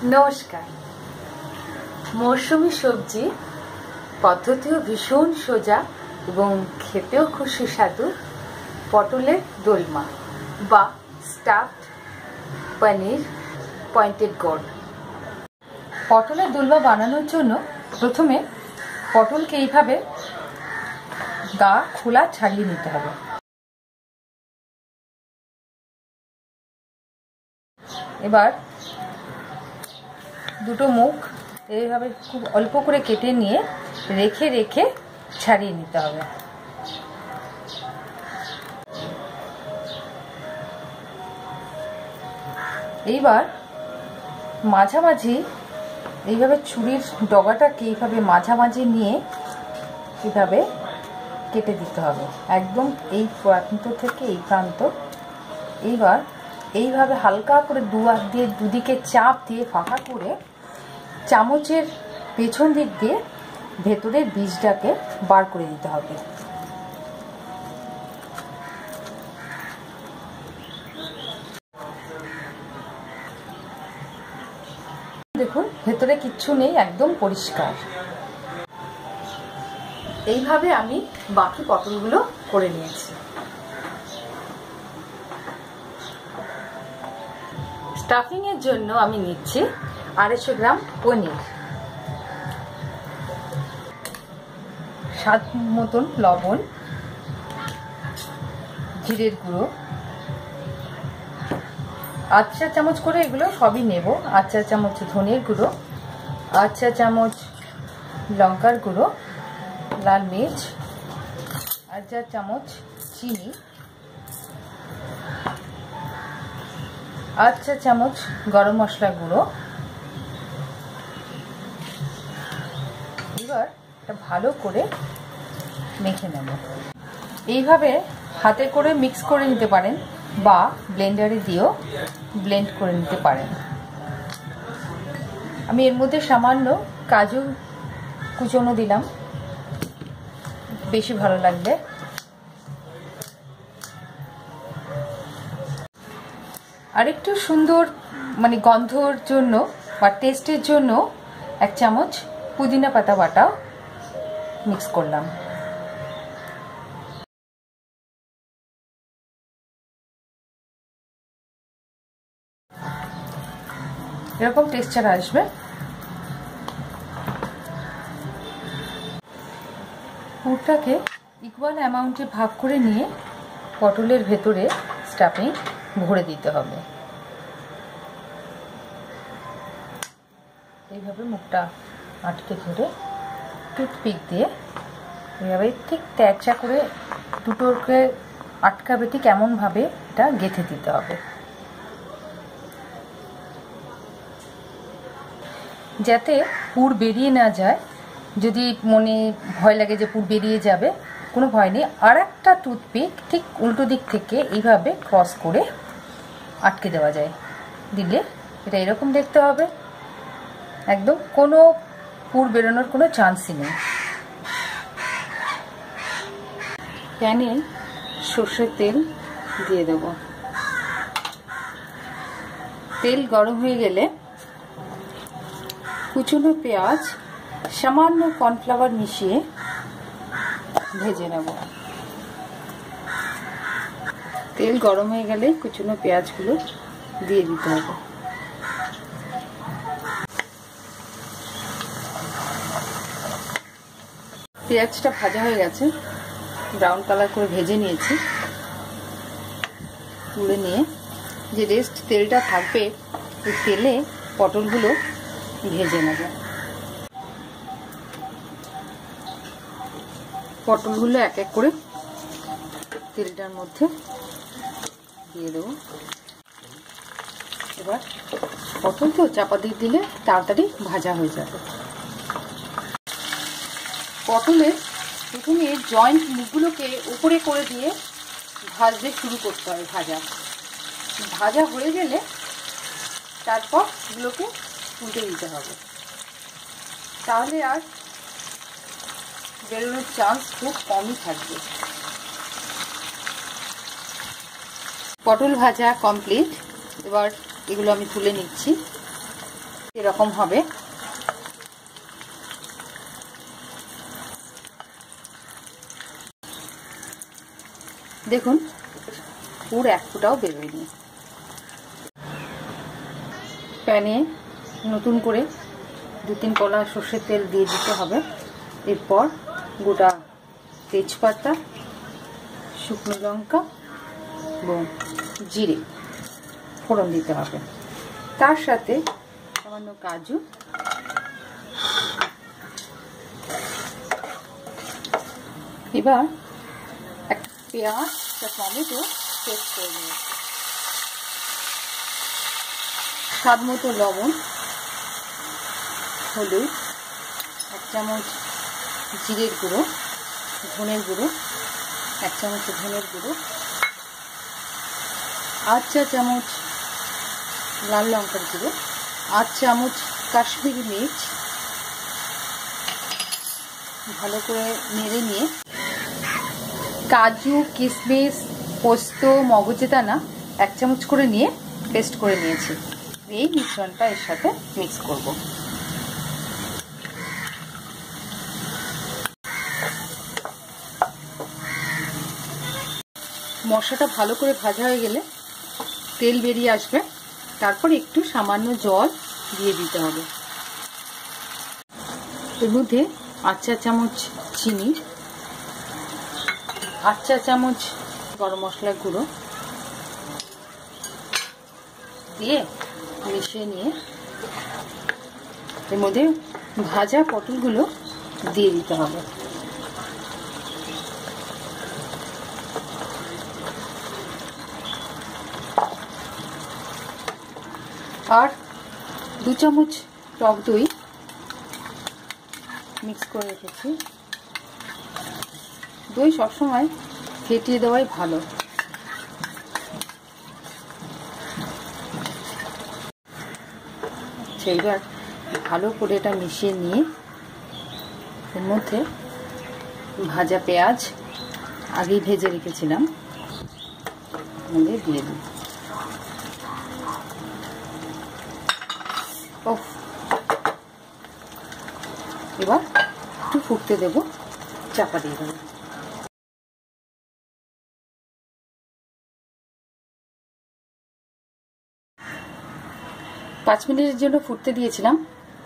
নমস্কার। মৌসুমী সবজি পদ্ধতিও ভীষণ সোজা এবং খেতেও খুব সুস্বাদু পটলের দোলমা বা স্টাফড পনির পয়েন্টেড গোর্ড। পটলের দোলমা বানানোর জন্য প্রথমে পটলকে এইভাবে গা খোলা ছাড়িয়ে নিতে হবে। এবার দুটো মুখ এইভাবে খুব অল্প করে কেটে নিয়ে রেখে রেখে ছাড়িয়ে নিতে হবে। এইবার মাঝামাঝি এইভাবে ছুরির ডগাটাকে এইভাবে মাঝামাঝি নিয়ে এইভাবে কেটে দিতে হবে, একদম এই প্রান্ত থেকে এই প্রান্ত। এইবার এইভাবে হালকা করে দুদিকে চাপ দিয়ে ফাঁকা করে চামচের পেছন দিক দিয়ে ভেতরের বীজটাকে বার করে দিতে হবে। দেখুন ভেতরে কিচ্ছু নেই, একদম পরিষ্কার। এইভাবে আমি বাকি পটলগুলো করে নিয়েছি। স্টাফিং এর জন্য আমি নিচ্ছি 250 গ্রাম পনির, স্বাদ মতন লবণ, জিরের গুঁড়ো, 8 চা চামচ করে এগুলো সবই নেব। 8 চা চামচ ধনের গুঁড়ো, 8 চা চামচ লঙ্কার গুঁড়ো, লাল মির্চ, 8 চা চামচ চিনি, 8 চা চামচ গরম মশলা গুঁড়ো। এবার এটা ভালো করে মেখে নেব। এইভাবে হাতে করে মিক্স করে নিতে পারেন বা ব্লেন্ডারে দিয়েও ব্লেন্ড করে নিতে পারেন। আমি এর মধ্যে সামান্য কাজু কুচনো দিলাম, বেশি ভালো লাগবে। আরেকটু সুন্দর মানে গন্ধর জন্য বা টেস্টের জন্য 1 চামচ পুদিনা পাতা বাটাও মিক্স করলাম। এরকম টেক্সচার আসবে। পুরটাকে ইকুয়াল অ্যামাউন্টে ভাগ করে নিয়ে পটলের ভেতরে স্টাফিং ভরে দিতে হবে। এইভাবে মুখটা আটকে ধরে টুথপিক দিয়ে এইভাবে ঠিক তেরচা করে দুটোকে আটকাবে, ঠিক এমনভাবে এটা গেঁথে দিতে হবে যাতে পুর বেরিয়ে না যায়। যদি মনে ভয় লাগে যে পুর বেরিয়ে যাবে, কোনো ভয় নেই। আর একটা টুথপিক ঠিক উল্টো দিক থেকে এইভাবে ক্রস করে আটকে দেওয়া যায়, দিলে এটা এরকম দেখতে হবে। একদম কোনো পুর বেরোনোর কোনো চান্সই নেই। প্যানে সর্ষের তেল দিয়ে দেব। তেল গরম হয়ে গেলে কুচনো পেঁয়াজ, সামান্য কর্নফ্লাওয়ার মিশিয়ে ভেজে নেব। তেল গরম হয়ে গেলে কুচনো পেঁয়াজগুলো দিয়ে দিতে হবে। পেঁয়াজটা ভাজা হয়ে গেছে, ব্রাউন কালার করে ভেজে নিয়েছি। তুলে নিয়ে যে রেস্ট তেলটা থাকবে ওই তেলে পটলগুলো ভেজে নেব। পটলগুলো এক এক করে তেলটার মধ্যে দিয়ে দেব। এবার পটল তো চাপা দিয়ে দিলে তাড়াতাড়ি ভাজা হয়ে যাবে। পটলের প্রথমে জয়েন্ট মুখগুলোকে উপরে করে দিয়ে ভাজতে শুরু করতে হবে। ভাজা হয়ে গেলে তারপর এগুলোকে উল্টে দিতে হবে, তাহলে আর বেরোনোর চান্স খুব কমই থাকবে। পটল ভাজা কমপ্লিট। এবার এগুলো আমি তুলে নিচ্ছি। এরকম হবে। দেখুন পুর এক ফোঁটাও বেরোয়নি। প্যানে নতুন করে 2-3 কলা সর্ষের তেল দিয়ে দিতে হবে। এরপর গোটা তেজপাতা, শুকনো লঙ্কা এবং জিরে ফোড়ন দিতে হবে। তার সাথে সামান্য কাজু, এবার একটা পেঁয়াজ, একটা টমেটো পেস্ট করে নিয়েছি, স্বাদ মতো লবণ, হলুদ, 1 চামচ জিরের গুঁড়ো, ধনের গুঁড়ো 1 চামচ ধনের গুঁড়ো, 8 চা চামচ লাল লঙ্কার গুঁড়ো, 8 চামচ কাশ্মীরি মির্চ ভালো করে নেড়ে নিয়ে কাজু, কিশমিশ, পোস্ত, মগজদানা 1 চামচ করে নিয়ে পেস্ট করে নিয়েছি। এই মিশ্রণটা এর সাথে মিক্স করব। মশলাটা ভালো করে ভাজা হয়ে গেলে তেল বেরিয়ে আসবে, তারপর একটু সামান্য জল দিয়ে দিতে হবে। এর মধ্যে 8 চা চামচ চিনি, 8 চা চামচ গরম মশলার গুঁড়ো দিয়ে মিশিয়ে নিয়ে এর মধ্যে ভাজা পটলগুলো দিয়ে দিতে হবে। আর 2 চামচ টক দই মিক্স করে রেখেছি। দই সবসময় ফেটিয়ে দেওয়াই ভালো। এইবার ভালো করে এটা মিশিয়ে নিয়ে এর মধ্যে ভাজা পেঁয়াজ আগেই ভেজে রেখেছিলাম দিয়ে দিই। এবার একটু ফুটতে দেব, চাপা দিয়ে দেবো। 5 মিনিটের জন্য ফুটতে দিয়েছিলাম,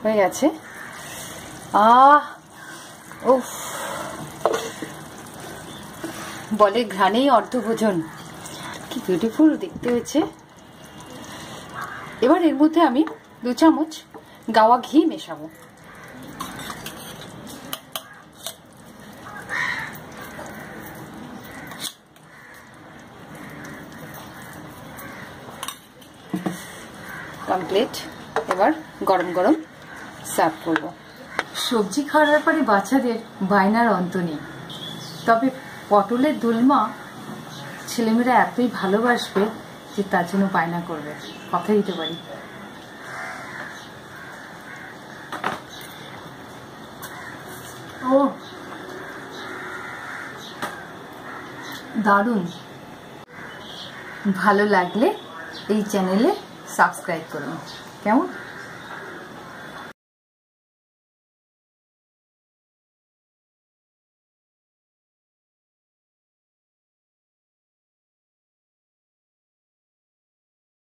হয়ে গেছে। উফ, বলে ঘ্রাণেই অর্ধভোজন, কি বিউটিফুল দেখতে হয়েছে। এবার এর মধ্যে আমি 2 চামচ গাওয়া ঘি মেশাবো। কমপ্লিট। এবার গরম গরম সার্ভ করব। সবজি খাওয়ার ব্যাপারে বাচ্চাদের বায়নার অন্ত নেই, তবে পটলের দোলমা ছেলেমেয়েরা এতই ভালোবাসবে যে তার জন্য বায়না করবে, কথা দিতে পারি। ও দারুণ। ভালো লাগলে এই চ্যানেলে সাবস্ক্রাইব করুন, কেমন?